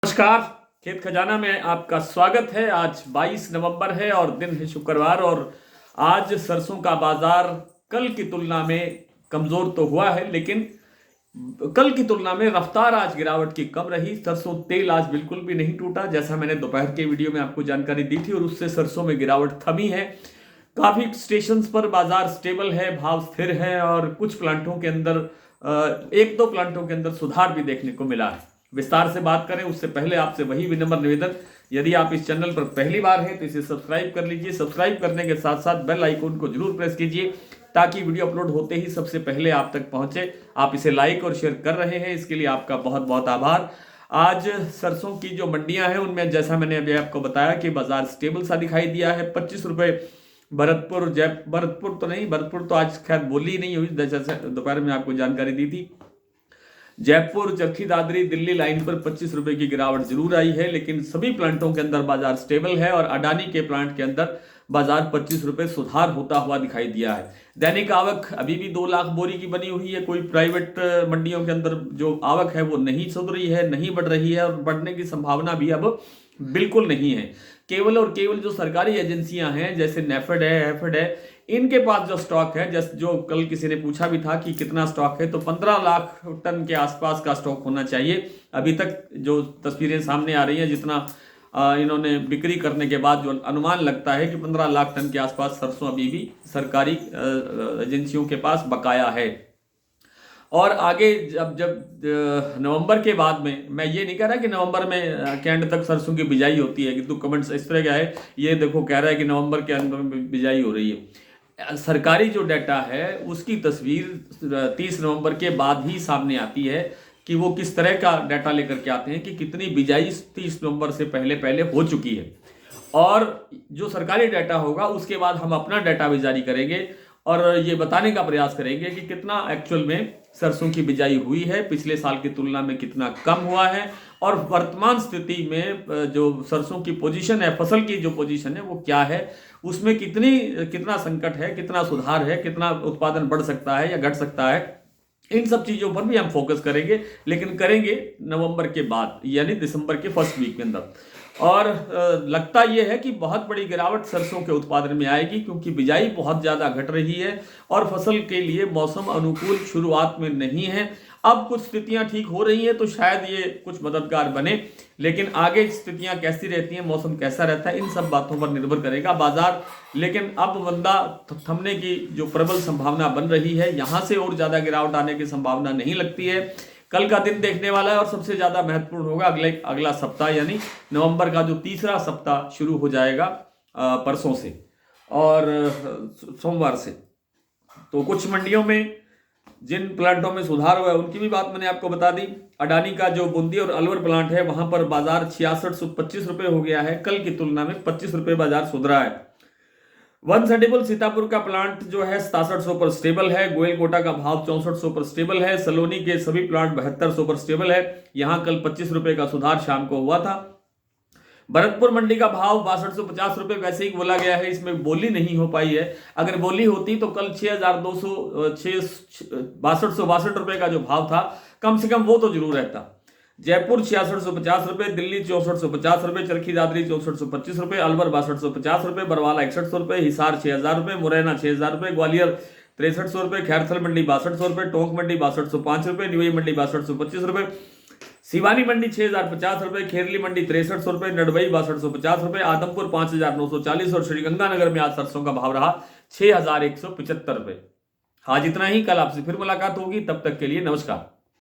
नमस्कार। खेत खजाना में आपका स्वागत है। आज 22 नवंबर है और दिन है शुक्रवार। और आज सरसों का बाजार कल की तुलना में कमजोर तो हुआ है, लेकिन कल की तुलना में रफ्तार आज गिरावट की कम रही। सरसों तेल आज बिल्कुल भी नहीं टूटा, जैसा मैंने दोपहर के वीडियो में आपको जानकारी दी थी, और उससे सरसों में गिरावट थमी है। काफी स्टेशंस पर बाजार स्टेबल है, भाव स्थिर है, और कुछ प्लांटों के अंदर एक दो प्लांटों के अंदर सुधार भी देखने को मिला है। विस्तार से बात करें उससे पहले आपसे वही विनम्र निवेदन, यदि आप इस चैनल पर पहली बार हैं तो इसे सब्सक्राइब कर लीजिए। सब्सक्राइब करने के साथ साथ बेल आइकन को जरूर प्रेस कीजिए ताकि वीडियो अपलोड होते ही सबसे पहले आप तक पहुंचे। आप इसे लाइक और शेयर कर रहे हैं, इसके लिए आपका बहुत बहुत आभार। आज सरसों की जो मंडियां हैं उनमें जैसा मैंने अभी आपको बताया कि बाजार स्टेबल सा दिखाई दिया है। 25 रुपए भरतपुर भरतपुर तो आज खैर बोली ही नहीं हुई, जैसे दोपहर में आपको जानकारी दी थी। जयपुर, चरखी दादरी, दिल्ली लाइन पर 25 रुपए की गिरावट जरूर आई है, लेकिन सभी प्लांटों के अंदर बाजार स्टेबल है। और अडानी के प्लांट के अंदर बाजार 25 रुपए सुधार होता हुआ दिखाई दिया है। दैनिक आवक अभी भी 2 लाख बोरी की बनी हुई है। कोई प्राइवेट मंडियों के अंदर जो आवक है वो नहीं सुधर रही है, नहीं बढ़ रही है, और बढ़ने की संभावना भी अब बिल्कुल नहीं है। केवल और केवल जो सरकारी एजेंसियां हैं जैसे नेफेड है, एफेड है, इनके पास जो स्टॉक है, जैसे जो कल किसी ने पूछा भी था कि कितना स्टॉक है, तो 15 लाख टन के आसपास का स्टॉक होना चाहिए। अभी तक जो तस्वीरें सामने आ रही हैं, जितना इन्होंने बिक्री करने के बाद जो अनुमान लगता है कि 15 लाख टन के आसपास सरसों अभी भी सरकारी एजेंसियों के पास बकाया है। और आगे जब नवंबर के बाद में, मैं ये नहीं कह रहा कि नवंबर में के एंड तक सरसों की बिजाई होती है, कि तो कमेंट्स इस तरह का है, ये देखो कह रहा है कि नवंबर के अंत में बिजाई हो रही है। सरकारी जो डाटा है उसकी तस्वीर 30 नवंबर के बाद ही सामने आती है कि वो किस तरह का डाटा लेकर के आते हैं कि कितनी बिजाई 30 नवंबर से पहले पहले हो चुकी है। और जो सरकारी डाटा होगा उसके बाद हम अपना डाटा भी जारी करेंगे और ये बताने का प्रयास करेंगे कि कितना एक्चुअल में सरसों की बिजाई हुई है, पिछले साल की तुलना में कितना कम हुआ है, और वर्तमान स्थिति में जो सरसों की पोजीशन है, फसल की जो पोजीशन है वो क्या है, उसमें कितना संकट है, कितना सुधार है, कितना उत्पादन बढ़ सकता है या घट सकता है। इन सब चीजों पर भी हम फोकस करेंगे, लेकिन करेंगे नवंबर के बाद, यानी दिसंबर के फर्स्ट वीक के अंदर। और लगता यह है कि बहुत बड़ी गिरावट सरसों के उत्पादन में आएगी, क्योंकि बिजाई बहुत ज्यादा घट रही है और फसल के लिए मौसम अनुकूल शुरुआत में नहीं है। अब कुछ स्थितियां ठीक हो रही हैं तो शायद ये कुछ मददगार बने, लेकिन आगे स्थितियां कैसी रहती हैं, मौसम कैसा रहता है, इन सब बातों पर निर्भर करेगा बाजार। लेकिन अब मंदा थमने की जो प्रबल संभावना बन रही है, यहां से और ज्यादा गिरावट आने की संभावना नहीं लगती है। कल का दिन देखने वाला है और सबसे ज्यादा महत्वपूर्ण होगा अगला सप्ताह, यानी नवंबर का जो तीसरा सप्ताह शुरू हो जाएगा परसों से और सोमवार से। तो कुछ मंडियों में जिन प्लांटों में सुधार हुआ है उनकी भी बात मैंने आपको बता दी। अडानी का जो बूंदी और अलवर प्लांट है वहां पर बाजार 6625 रुपए हो गया है, कल की तुलना में 25 रुपए बाजार सुधरा है। वनसेटिबल सीतापुर का प्लांट जो है 6700 पर स्टेबल है। गोयल कोटा का भाव 6400 पर स्टेबल है। सलोनी के सभी प्लांट 7200 पर स्टेबल है। यहां कल 25 रुपए का सुधार शाम को हुआ था। भरतपुर मंडी का भाव 6250 रुपए वैसे ही बोला गया है, इसमें बोली नहीं हो पाई है। अगर बोली होती तो कल 6262 रुपए का जो भाव था, कम से कम वो तो जरूर रहता। जयपुर 6650 रुपए, दिल्ली 6450 रुपए, चरखी दादरी 6425 रुपए, अलवर 6250 रुपए, बरवाला 6100 रुपए, हिसार 6000 रुपए, मुरैना 6000 रुपए, ग्वालियर 6300 रुपए, खैरथल मंडी 6200 रुपए, टोंक मंडी 6205 रुपए, निवई मंडी 6225 रुपए, सिवानी मंडी 6050 रुपए, खेरली मंडी 6300 रुपए, नडवई 6250 रुपए, आदमपुर 5940 और श्रीगंगानगर में आज सरसों का भाव रहा 6175 रुपए। आज इतना ही, कल आपसे फिर मुलाकात होगी, तब तक के लिए नमस्कार।